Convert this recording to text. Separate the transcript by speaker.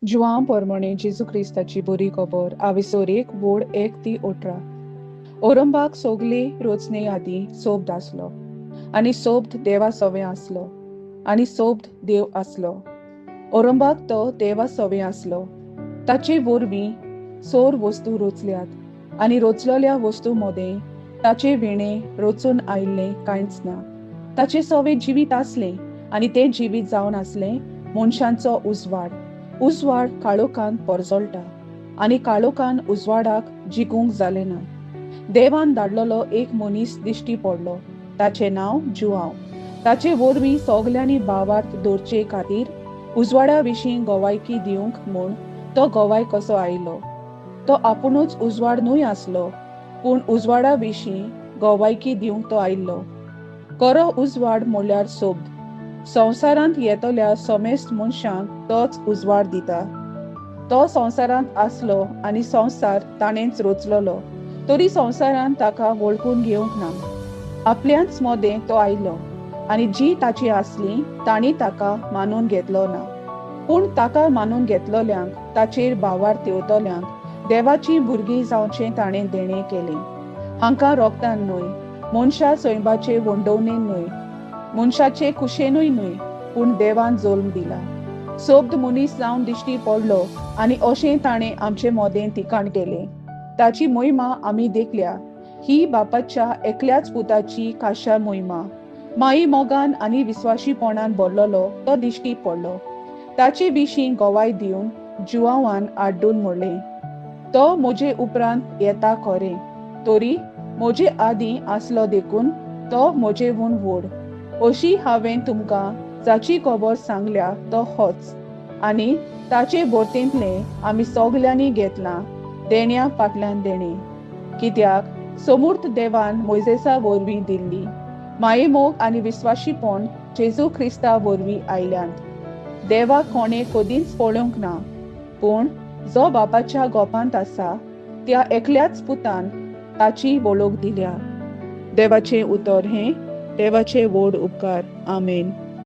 Speaker 1: जुआं पोरमोणे जेजू क्रिस्ताची बरी खबर आविसोर 1:1-18. ओरंबाक सोगले रोचने आदी सोबत आसलो आनी सोबत देवा सोवे आसलो आनी सोबत देव आसलो. ओरंबाक तो देवा सोवे आसलो. ताचे वरवीं सोर वस्तू रोचल्यात आनी रोचलोल्या वस्तू मोदें ताचे विणे रोचून आयिल्लें कांयच ना. ताचे सोवे जिवीत आसले आनी ते जिवीत जावन आसले मनशांचो उजवाड काळोखान परजोळटा आनी काळोखान उजवाडाक जिखूंक जालें ना. देवान धाडलोलो एक मनीस दिश्टी पडलो, ताचें नांव जुआंव. ताचे वरवीं सोगल्यांनी भावार्थ दवरचे खातीर उजवाडा विशीं गोवायकी दिवंक म्हूण तो गोवाय कसो आयलो. तो आपुणूच उजवाड न्हय आसलो, पूण उजवाडा विशीं गोवायकी दिवंक तो आयिल्लो. खरो उजवाड म्हळ्यार सोबत. संवसारांत येतल्या समेस्त मनशांक तोच उजवाड दिता. तो संवसारांत आसलो आनी संवसार ताणेंच रोचलोलो, तरी संवसारान ताका वळखून घेवंक ना. आपल्याच मोदें तो आयलो आनी जी ताची आसली तांणी ताका मानून घेतलो ना. पूण ताका मानून घेतलोल्यांक ताचेर भावार्थ तेवतोल्यांक देवाची भुरगीं जावचें ताणें देणें केलें. हांकां रोगतान न्हय, मनशा सोयंबाचे वंडोवणेन न्हय, मनशाचे कुशेनूय न्हय, पूण देवान जल्म दिला. सोबत मनीस जावन दिश्टी पडलो आनी अशें ताणें आमचे मोदें तिकाण केलें. ताची मोहिमा आमी देखल्या. ही बापाच्या एकल्याच पुताची खाशा मोहिमा. माई मोगान आनी विस्वाशीपणान भरलोलो तो दिश्टी पडलो. ताचे विशीं गोवाय दिवन जुआंवान आड्डून म्हणलें, तो म्हजे उपरांत येता खरें, तरी म्हजे आदीं आसलो देखून तो म्हजेवून व्हड. अशी हांवें तुमकां जाची खबर सांगल्या तो होच. आनी ताचे भोवतेंतलें आमी सोगल्यांनी घेतलां देण्या फाटल्यान देणें. कित्याक समूर्त देवान मोइसेसा वरवीं दिल्ली मायेमोग आनी विस्वाशीपण जेजू क्रिस्ता वरवीं आयल्यांत. देवाक कोणें कदींच पळोवंक ना, पूण जो बापाच्या गोपांत आसा त्या एकल्याच पुतान ताची वळख दिल्या. देवाचें उतर हें, देवाचे व्हड उपकार. आमेन.